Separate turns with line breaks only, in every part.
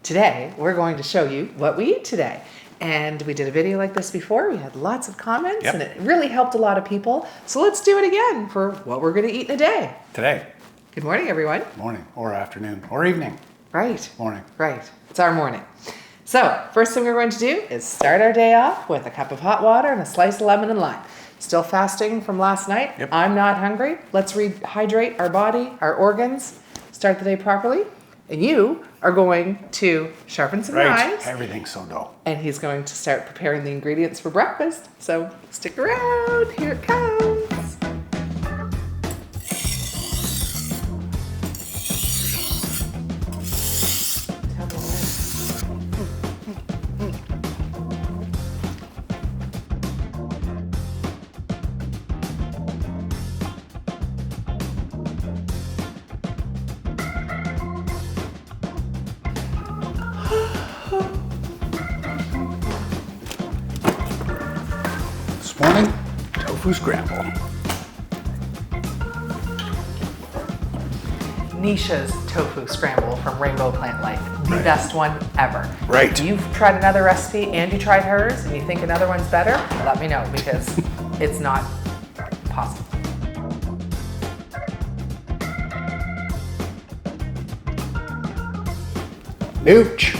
Today, we're going to show you what we eat today. And we did a video like this before. We had lots of comments and it really helped a lot of people. So let's do it again for what we're going to eat in a day.
Today.
Good morning, everyone.
Morning or afternoon or evening.
Right.
Morning.
Right. It's our morning. So first thing we're going to do is start our day off with a cup of hot water and a slice of lemon and lime. Still fasting from last night.
Yep.
I'm not hungry. Let's rehydrate our body, our organs, start the day properly. And you are going to sharpen some knives.
Everything's so dull.
And he's going to start preparing the ingredients for breakfast. So stick around. Here it comes.
This morning, tofu scramble.
Nisha's tofu scramble from Rainbow Plant Life. The best one ever.
Right.
If you've tried another recipe and you tried hers and you think another one's better, let me know because it's not possible.
Nooch.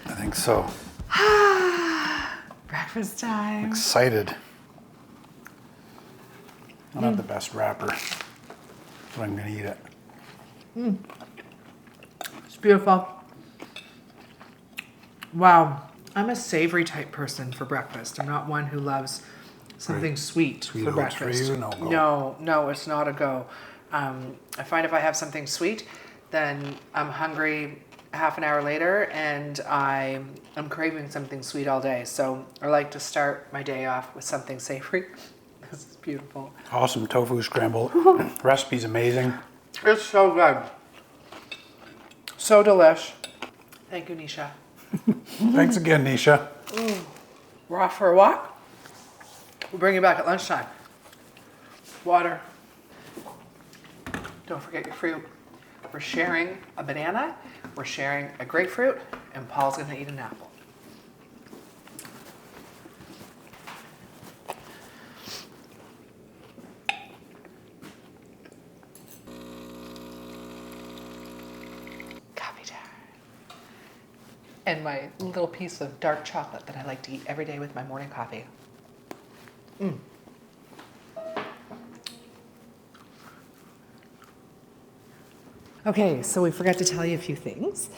I think so.
Breakfast time.
Excited. I don't have the best wrapper, but I'm gonna eat it.
It's beautiful. Wow. I'm a savory type person for breakfast. I'm not one who loves something sweet
Sweet
for
oats
breakfast.
for you? No go.
No, it's not a go. I find if I have something sweet, then I'm hungry half an hour later and I'm craving something sweet all day. So I like to start my day off with something savory. This is beautiful.
Awesome tofu scramble. Recipe's amazing.
It's so good. So delish. Thank you, Nisha.
Thanks again, Nisha.
We're off for a walk. We'll bring you back at lunchtime. Water. Don't forget your fruit. We're sharing a banana, we're sharing a grapefruit, and Paul's gonna eat an apple. Coffee time. And my little piece of dark chocolate that I like to eat every day with my morning coffee. Okay, so we forgot to tell you a few things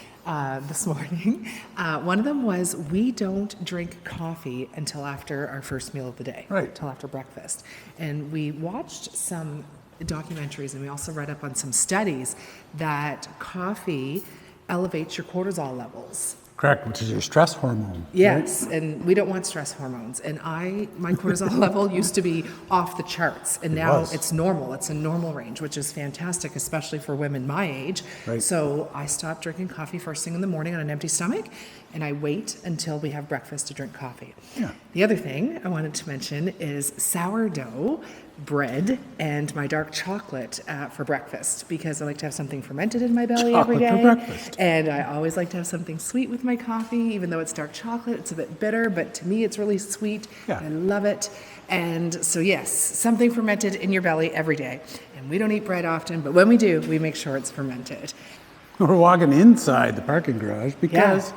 this morning. One of them was we don't drink coffee until after our first meal of the day,
Right.
until after breakfast. And we watched some documentaries and we also read up on some studies that coffee elevates your cortisol levels.
Correct, which is your stress hormone.
Yes, and we don't want stress hormones. And my cortisol level used to be off the charts, and now it's normal. It's a normal range, which is fantastic, especially for women my age.
Right.
So I stopped drinking coffee first thing in the morning on an empty stomach, and I wait until we have breakfast to drink coffee.
Yeah.
The other thing I wanted to mention is sourdough bread and my dark chocolate for breakfast, because I like to have something fermented in my belly every day.
Chocolate for breakfast.
And I always like to have something sweet with my coffee, even though it's dark chocolate. It's a bit bitter, but to me it's really sweet.
Yeah.
I love it. And so yes, something fermented in your belly every day. And we don't eat bread often, but when we do, we make sure it's fermented.
We're walking inside the parking garage because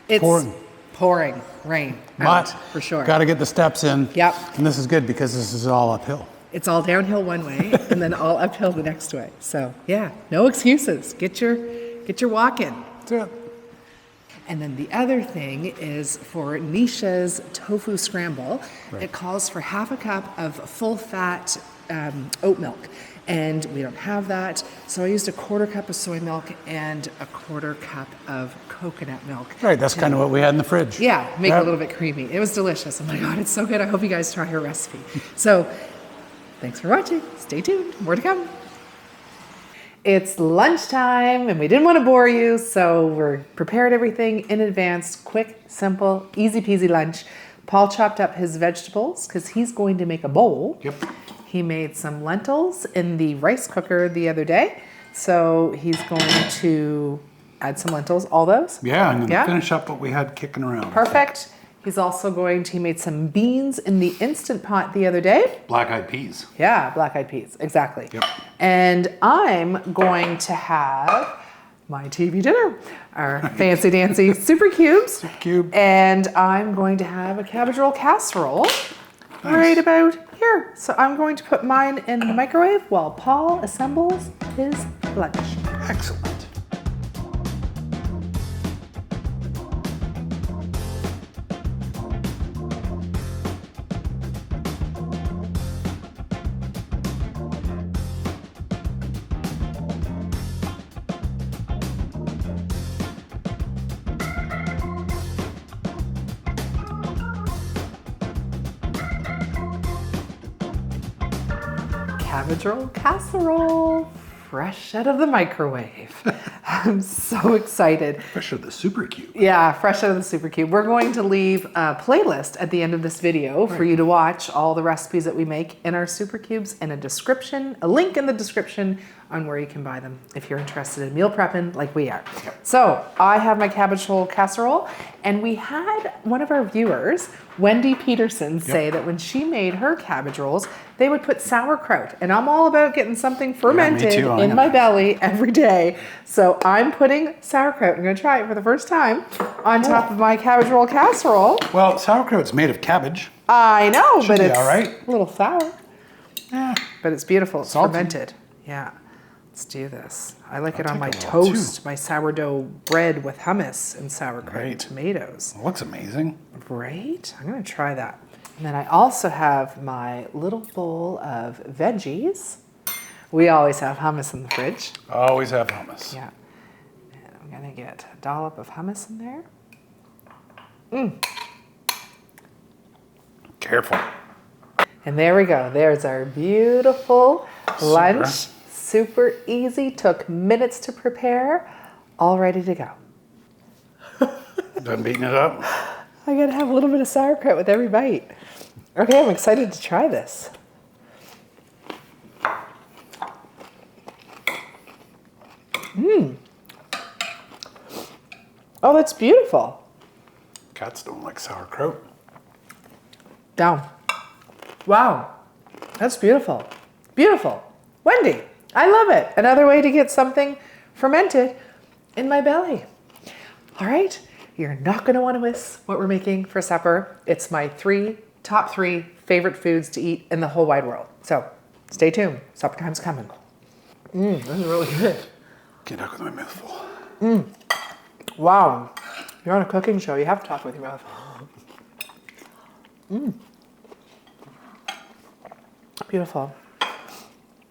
It's
pouring.
pouring rain
But
out, for sure.
got to get the steps in.
Yep.
And this is good because this is all uphill.
It's all downhill one way and then all uphill the next way. So yeah, no excuses. Get your walk in.
That's it.
And then the other thing is for Nisha's tofu scramble, it calls for half a cup of full fat oat milk. And we don't have that. So I used a quarter cup of soy milk and a quarter cup of coconut milk.
Right, that's kind of what we had in the fridge.
Yeah, make it a little bit creamy. It was delicious. Oh my God, it's so good. I hope you guys try her recipe. So thanks for watching. Stay tuned. More to come. It's lunchtime and we didn't want to bore you, so we're prepared everything in advance. Quick, simple, easy peasy lunch. Paul chopped up his vegetables because he's going to make a bowl.
Yep.
He made some lentils in the rice cooker the other day. So he's going to add some lentils, all those.
Yeah, I'm going to finish up what we had kicking around.
Perfect. He's also he made some beans in the Instant Pot the other day.
Black-eyed peas.
Yeah, black-eyed peas, exactly.
Yep.
And I'm going to have my TV dinner, our fancy dancy super cubes.
Super cube.
And I'm going to have a cabbage roll casserole right about here. So I'm going to put mine in the microwave while Paul assembles his lunch.
Excellent.
Cabbage roll casserole, fresh out of the microwave. I'm so excited.
Fresh out of the super cube.
Yeah, fresh out of the super cube. We're going to leave a playlist at the end of this video for you to watch all the recipes that we make in our super cubes, and a link in the description on where you can buy them if you're interested in meal prepping like we are. So I have my cabbage roll casserole, and we had one of our viewers, Wendy Peterson, say that when she made her cabbage rolls, they would put sauerkraut, and I'm all about getting something fermented in my belly every day. So I'm putting sauerkraut, I'm going to try it for the first time, on top of my cabbage roll casserole.
Well, sauerkraut's made of cabbage.
I know, but it's
all right.
a little sour.
Yeah.
But it's beautiful. It's
Salty.
fermented. Yeah. Let's do this. I like it on
take
my
a little,
toast, my sourdough bread with hummus and sauerkraut and tomatoes.
It looks amazing.
Right? I'm going to try that. And then I also have my little bowl of veggies. We always have hummus in the fridge.
Always have hummus.
Yeah. And I'm going to get a dollop of hummus in there.
Careful.
And there we go. There's our beautiful lunch. Super easy. Took minutes to prepare. All ready to go.
Done beating it up?
I gotta have a little bit of sauerkraut with every bite. Okay, I'm excited to try this. Oh, that's beautiful.
Cats don't like sauerkraut.
Down. Wow. That's beautiful. Beautiful. Wendy, I love it. Another way to get something fermented in my belly. All right. You're not going to want to miss what we're making for supper. It's my top three favorite foods to eat in the whole wide world. So stay tuned. Supper time's coming. This is really good.
Get out with my mouth full.
Wow. You're on a cooking show. You have to talk with your mouth. Beautiful.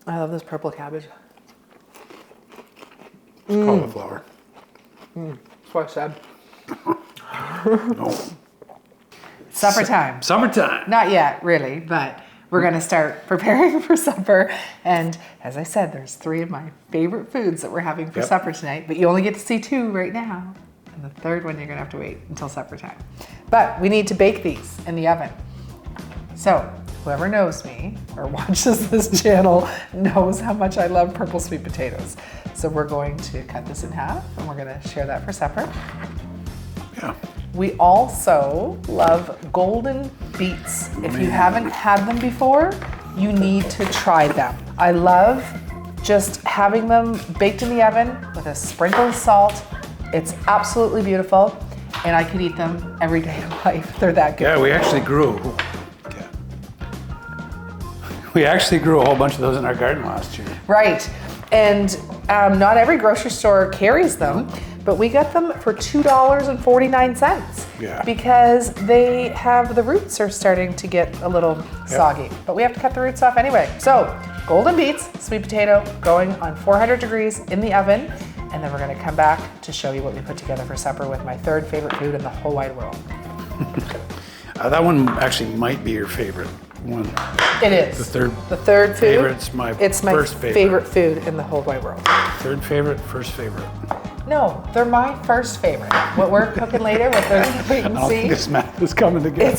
I love this purple cabbage.
It's cauliflower.
That's what I said.
No.
Supper time.
Summertime.
Not yet, really, but we're going to start preparing for supper. And as I said, there's 3 of my favorite foods that we're having for supper tonight, but you only get to see 2 right now. And the third one, you're going to have to wait until supper time. But we need to bake these in the oven. So whoever knows me or watches this channel knows how much I love purple sweet potatoes. So we're going to cut this in half and we're going to share that for supper.
Yeah.
We also love golden beets. If you haven't had them before, you need to try them. I love just having them baked in the oven with a sprinkle of salt. It's absolutely beautiful, and I could eat them every day of life. They're that good.
Yeah, we actually grew a whole bunch of those in our garden last year.
Right, and not every grocery store carries them, but we got them for $2.49.
Yeah.
Because the roots are starting to get a little soggy, but we have to cut the roots off anyway. So golden beets, sweet potato, going on 400 degrees in the oven. And then we're gonna come back to show you what we put together for supper with my 3rd favorite food in the whole wide world.
That one actually might be your favorite one.
It is.
The
third food.
favorite's my first
favorite food in the whole wide world.
3rd favorite, first favorite.
No, they're my first favorite. What we're cooking later, what they're gonna wait and
I don't
see.
think this math is coming together.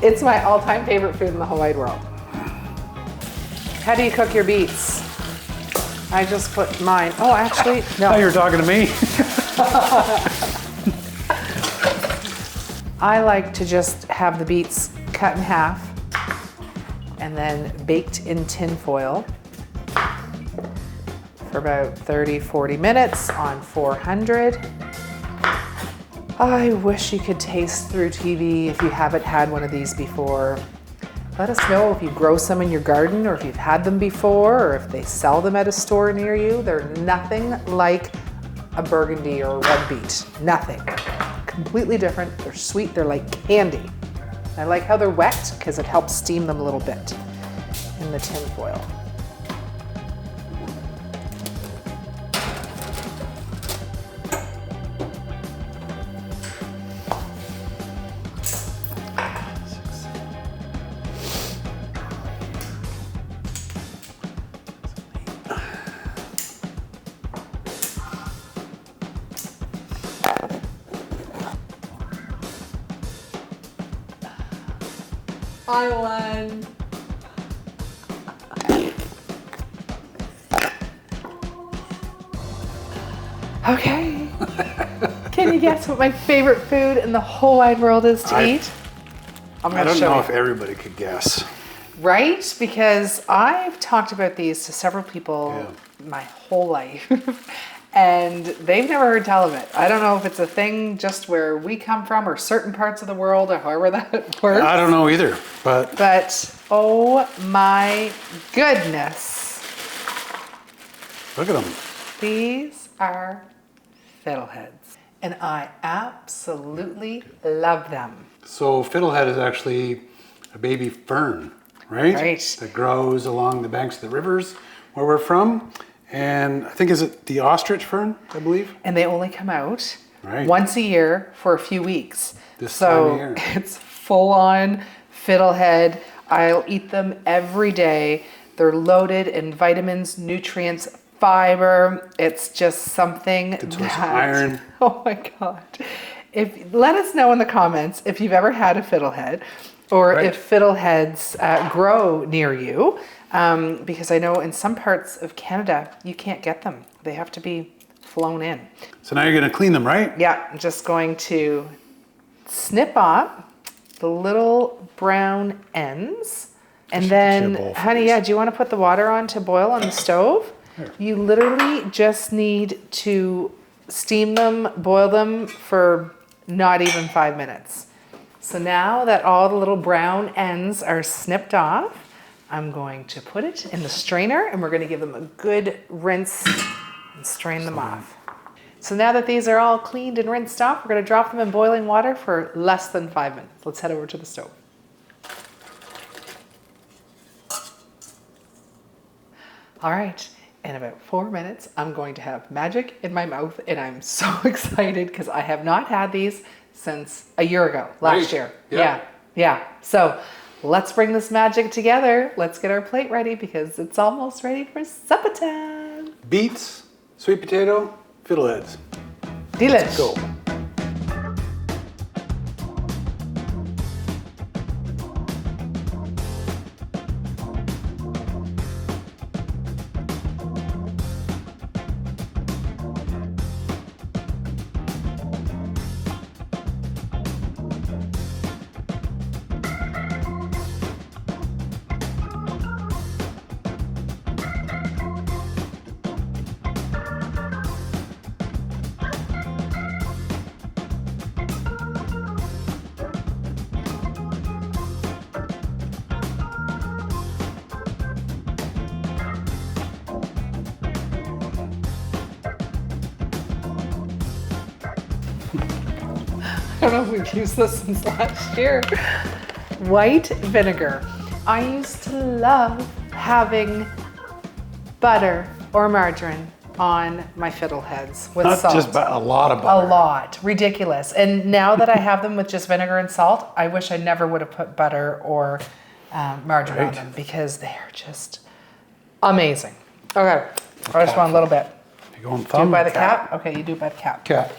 It's my all-time favorite food in the whole wide world. How do you cook your beets? I just put mine. Oh, actually, no.
Oh, you were talking to me?
I like to just have the beets cut in half and then baked in tin foil for about 30, 40 minutes on 400. I wish you could taste through TV if you haven't had one of these before. Let us know if you grow some in your garden or if you've had them before or if they sell them at a store near you. They're nothing like a burgundy or a red beet. Nothing. Completely different. They're sweet. They're like candy. I like how they're wet because it helps steam them a little bit in the tin foil. I won. Okay. Can you guess what my favorite food in the whole wide world is to eat?
I don't know if everybody could guess.
Right? Because I've talked about these to several people my whole life. And they've never heard tell of it. I don't know if it's a thing just where we come from or certain parts of the world or however that works.
I don't know either,
But oh my goodness.
Look at them.
These are fiddleheads. And I absolutely love them.
So fiddlehead is actually a baby fern, right?
Right.
That grows along the banks of the rivers where we're from. And I think, is it the ostrich fern, I believe?
And they only come out
Right.
once a year for a few weeks.
This time of year.
It's full on fiddlehead. I'll eat them every day. They're loaded in vitamins, nutrients, fiber. It's just something
Good source of iron.
Oh my God. Let us know in the comments if you've ever had a fiddlehead or if fiddleheads grow near you. Because I know in some parts of Canada, you can't get them. They have to be flown in.
So now you're going to clean them, right?
Yeah, I'm just going to snip off the little brown ends. And then, honey, do you want to put the water on to boil on the stove?
Here.
You literally just need to steam them, boil them for not even 5 minutes. So now that all the little brown ends are snipped off, I'm going to put it in the strainer and we're going to give them a good rinse and strain them off. So now that these are all cleaned and rinsed off, we're going to drop them in boiling water for less than 5 minutes. Let's head over to the stove. All right, in about 4 minutes, I'm going to have magic in my mouth, and I'm so excited because I have not had these since a year ago, last year.
Yeah.
Yeah. So let's bring this magic together. Let's get our plate ready because it's almost ready for supper time.
Beets, sweet potato, fiddleheads.
Delish.
Let's go.
I don't know if we've used this since last year. White vinegar. I used to love having butter or margarine on my fiddleheads with
Not
salt.
just a lot of butter.
A lot. Ridiculous. And now that I have them with just vinegar and salt, I wish I never would have put butter or margarine on
Right.
them because they are just amazing. Okay. I just want a little bit.
You going
Do
thumb?
it by the cap? Okay, you do it by the cap.
Cap.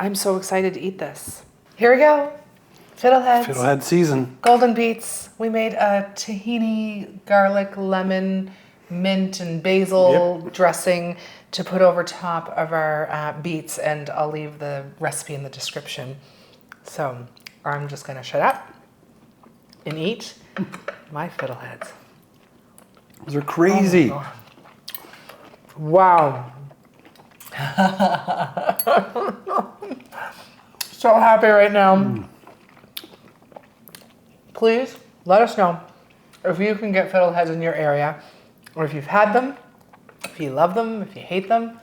I'm so excited to eat this. Here we go. Fiddleheads.
Fiddlehead season.
Golden beets. We made a tahini, garlic, lemon, mint, and basil dressing to put over top of our beets, and I'll leave the recipe in the description. So I'm just gonna shut up and eat my fiddleheads.
Those are crazy.
Oh wow. So happy right now. Please let us know if you can get fiddleheads in your area, or if you've had them, if you love them, if you hate them.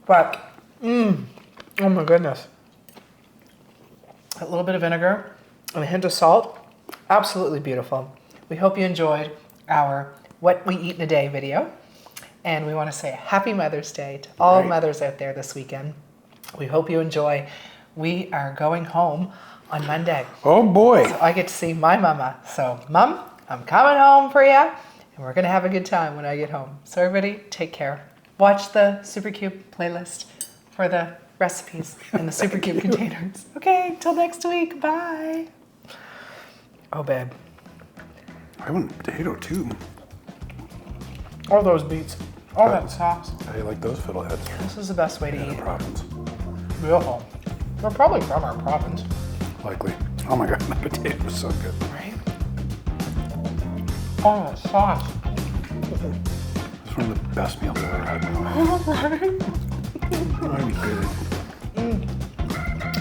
But, oh my goodness. A little bit of vinegar and a hint of salt. Absolutely beautiful. We hope you enjoyed our What We Eat in a Day video. And we want to say Happy Mother's Day to all mothers out there this weekend. We hope you enjoy. We are going home on Monday.
Oh boy.
So I get to see my mama. So, Mom, I'm coming home for you, and we're going to have a good time when I get home. So everybody, take care. Watch the Super Cube playlist for the recipes in the Super Cube containers. Okay, till next week. Bye. Oh, babe.
I want potato too.
All those beets. All that sauce.
I like those fiddleheads.
This is the best way to
The
eat.
province.
Beautiful. They're probably from our province.
Likely. Oh my god, the potato is so good.
Right? Oh, that sauce.
It's one of the best meals I've ever had in my life. Might be good.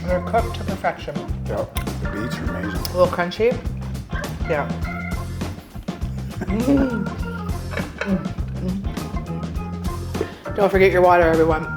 They're cooked to perfection.
Yep. The beets are amazing.
A little crunchy. Yeah. Don't forget your water, everyone.